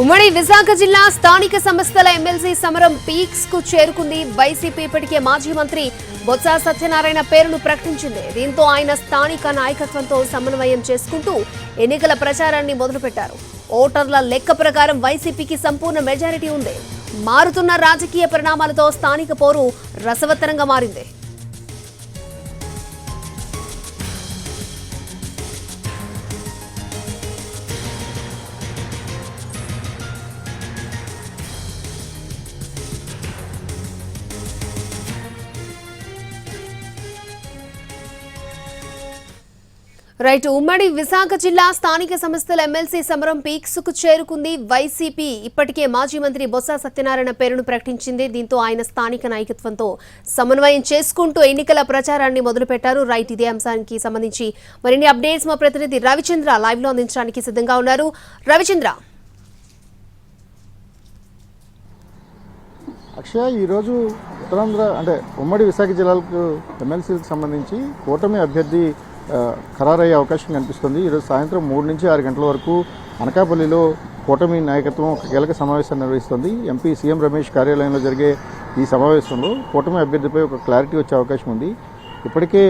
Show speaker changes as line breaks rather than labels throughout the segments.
ఉమ్మడి విశాఖ జిల్లా స్థానిక సంస్థల ఎమ్మెల్సీ సమరం పీక్స్ కు చేరుకుంది. వైసీపీ ఇప్పటికే మాజీ మంత్రి బొత్స సత్యనారాయణ పేరును ప్రకటించింది. దీంతో ఆయన స్థానిక నాయకత్వంతో సమన్వయం చేసుకుంటూ ఎన్నికల ప్రచారాన్ని మొదలుపెట్టారు. ఓటర్ల లెక్క ప్రకారం వైసీపీకి సంపూర్ణ మెజారిటీ ఉంది. మారుతున్న రాజకీయ పరిణామాలతో స్థానిక పోరు రసవత్తరంగా మారింది. రైట్. ఉమ్మడి విశాఖ జిల్లా స్థానిక సంస్థల ఎమ్మెల్సీ సమరం పీక్స్ కు చేరుకుంది. వైసీపీ ఇప్పటికే మాజీ మంత్రి బొత్స సత్యనారాయణ పేరును ప్రకటించింది. దీంతో ఆయన స్థానిక నాయకత్వంతో సమన్వయం చేసుకుంటూ ఎన్నికల ప్రచారాన్ని మొదలుపెట్టారు. రైట్. ఇదే అంశానికి సంబంధించి మరిన్ని అప్డేట్స్ మా ప్రతినిధి రవిచంద్ర లైవ్ లో అందించడానికి సిద్ధంగా ఉన్నారు. రవిచంద్ర,
అక్షయ, ఈరోజు ఉత్తరాంధ్ర అంటే ఉమ్మడి విశాఖ జిల్లాలకు ఎమ్మెల్సీలకు సంబంధించి కూటమి అభ్యర్థి ఖరారయ్యే అవకాశం కనిపిస్తుంది. ఈరోజు సాయంత్రం 3 నుంచి 6 గంటల వరకు అనకాపల్లిలో కూటమి నాయకత్వం ఒక కీలక సమావేశాన్ని నిర్వహిస్తుంది. ఎంపీ సీఎం రమేష్ కార్యాలయంలో జరిగే ఈ సమావేశంలో కూటమి అభ్యర్థిపై ఒక క్లారిటీ వచ్చే అవకాశం ఉంది. ఇప్పటికే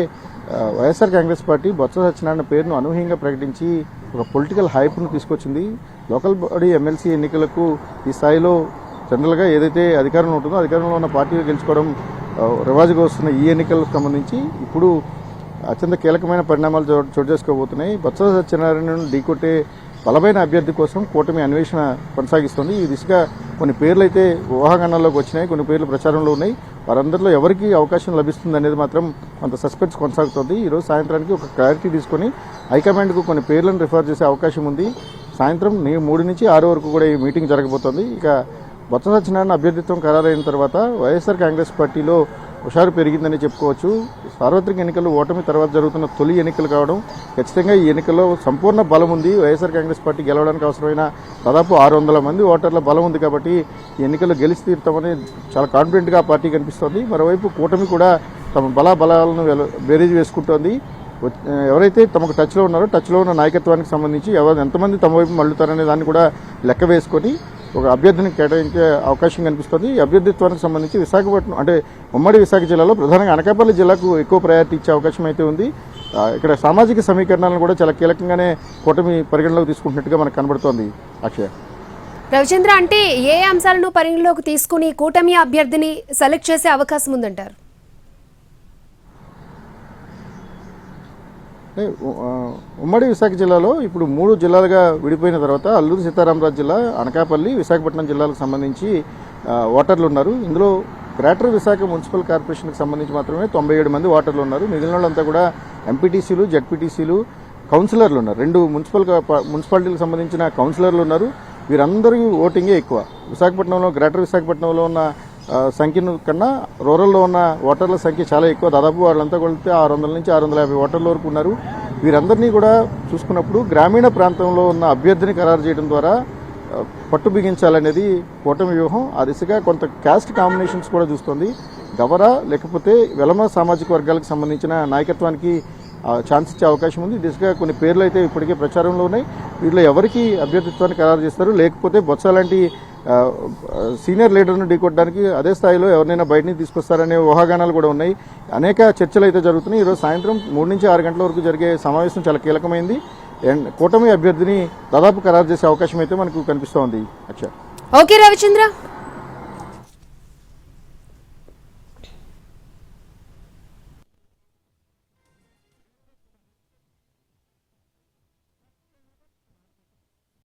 వైఎస్ఆర్ కాంగ్రెస్ పార్టీ బొత్స సత్యనారాయణ పేరును అనూహ్యంగా ప్రకటించి ఒక పొలిటికల్ హైప్ను తీసుకొచ్చింది. లోకల్ బాడీ ఎమ్మెల్సీ ఎన్నికలకు ఈ స్థాయిలో జనరల్గా ఏదైతే అధికారంలో ఉంటుందో అధికారంలో ఉన్న పార్టీగా గెలుచుకోవడం రివాజుగా వస్తున్న ఈ ఎన్నికలకు సంబంధించి ఇప్పుడు అత్యంత కీలకమైన పరిణామాలు చోటు చేసుకోబోతున్నాయి. బొత్స సత్యనారాయణను ఢీకొట్టే బలమైన అభ్యర్థి కోసం కూటమి అన్వేషణ కొనసాగిస్తుంది. ఈ దిశగా కొన్ని పేర్లు అయితే ఊహాగానాల్లోకి వచ్చినాయి, కొన్ని పేర్లు ప్రచారంలో ఉన్నాయి. వారందరిలో ఎవరికి అవకాశం లభిస్తుంది అనేది మాత్రం కొంత సస్పెన్స్ కొనసాగుతుంది. ఈరోజు సాయంత్రానికి ఒక క్లారిటీ తీసుకొని హైకమాండ్కు కొన్ని పేర్లను రిఫర్ చేసే అవకాశం ఉంది. సాయంత్రం 3 నుంచి 6 వరకు కూడా ఈ మీటింగ్ జరగబోతోంది. ఇక బొత్స సత్యనారాయణ అభ్యర్థిత్వం ఖరారైన తర్వాత వైఎస్ఆర్ కాంగ్రెస్ పార్టీలో హుషారు పెరిగిందని చెప్పుకోవచ్చు. సార్వత్రిక ఎన్నికలు ఓటమి తర్వాత జరుగుతున్న తొలి ఎన్నికలు కావడం ఖచ్చితంగా ఈ ఎన్నికల్లో సంపూర్ణ బలం ఉంది. వైఎస్ఆర్ కాంగ్రెస్ పార్టీ గెలవడానికి అవసరమైన దాదాపు 600 మంది ఓటర్ల బలం ఉంది కాబట్టి ఈ ఎన్నికల్లో గెలిచి తీరుతామని చాలా కాన్ఫిడెంట్గా ఆ పార్టీ కనిపిస్తోంది. మరోవైపు కూటమి కూడా తమ బలాలను బేరీజ్ వేసుకుంటోంది. ఎవరైతే తమకు టచ్లో ఉన్నారో టచ్లో ఉన్న నాయకత్వానికి సంబంధించి ఎంతమంది తమ వైపు మళ్ళుతారనే దాన్ని కూడా లెక్క వేసుకొని ఒక అభ్యర్థిని కేటాయించే అవకాశం కనిపిస్తుంది. ఈ అభ్యర్థిత్వానికి సంబంధించి విశాఖపట్నం అంటే ఉమ్మడి విశాఖ జిల్లాలో ప్రధానంగా అనకాపల్లి జిల్లాకు ఎక్కువ ప్రయారిటీ ఇచ్చే అవకాశం అయితే ఉంది. ఇక్కడ సామాజిక సమీకరణాలను కూడా చాలా కీలకంగానే కూటమి పరిగణలోకి తీసుకుంటున్నట్టుగా మనకు కనబడుతోంది. అక్షయ,
రవిచంద్ర, అంటే ఏ అంశాలను పరిగణలోకి తీసుకుని కూటమి అభ్యర్థిని సెలెక్ట్ చేసే అవకాశం ఉందంటారు?
ఉమ్మడి విశాఖ జిల్లాలో ఇప్పుడు 3 జిల్లాలుగా విడిపోయిన తర్వాత అల్లూరు సీతారామరాజు జిల్లా, అనకాపల్లి, విశాఖపట్నం జిల్లాలకు సంబంధించి ఓటర్లు ఉన్నారు. ఇందులో గ్రేటర్ విశాఖ మున్సిపల్ కార్పొరేషన్కి సంబంధించి మాత్రమే 97 మంది ఓటర్లు ఉన్నారు. మిగిలిన వాళ్ళంతా కూడా ఎంపీటీసీలు, జడ్పీటీసీలు, కౌన్సిలర్లు ఉన్నారు. 2 మున్సిపాలిటీలకు సంబంధించిన కౌన్సిలర్లు ఉన్నారు. వీరందరి ఓటింగే ఎక్కువ. విశాఖపట్నంలో గ్రేటర్ విశాఖపట్నంలో ఉన్న సంఖ్యను కన్నా రూరల్లో ఉన్న ఓటర్ల సంఖ్య చాలా ఎక్కువ. దాదాపు వాళ్ళంతా కొలితే 600 నుంచి 650 ఓటర్ల వరకు ఉన్నారు. వీరందరినీ కూడా చూసుకున్నప్పుడు గ్రామీణ ప్రాంతంలో ఉన్న అభ్యర్థిని ఖరారు చేయడం ద్వారా పట్టు బిగించాలనేది కూటమి వ్యూహం. ఆ దిశగా కొంత క్యాస్ట్ కాంబినేషన్స్ కూడా చూస్తుంది. గవర లేకపోతే వెలమ సామాజిక వర్గాలకు సంబంధించిన నాయకత్వానికి ఛాన్స్ ఇచ్చే అవకాశం ఉంది. ఈ దిశగా కొన్ని పేర్లు అయితే ఇప్పటికే ప్రచారంలో ఉన్నాయి. వీటిలో ఎవరికి అభ్యర్థిత్వాన్ని ఖరారు చేస్తారు, లేకపోతే బొత్స లాంటి సీనియర్ లీడర్ను ఢీకొట్టడానికి అదే స్థాయిలో ఎవరినైనా బయట నుంచి తీసుకొస్తారనే ఊహాగానాలు కూడా ఉన్నాయి. అనేక చర్చలు అయితే జరుగుతున్నాయి. ఈరోజు సాయంత్రం 3 నుంచి 6 గంటల వరకు జరిగే సమావేశం చాలా కీలకమైంది. కూటమి అభ్యర్థిని దాదాపు ఖరారు చేసే అవకాశం అయితే మనకు కనిపిస్తోంది. అక్షయ్.
ఓకే రవిచంద్ర.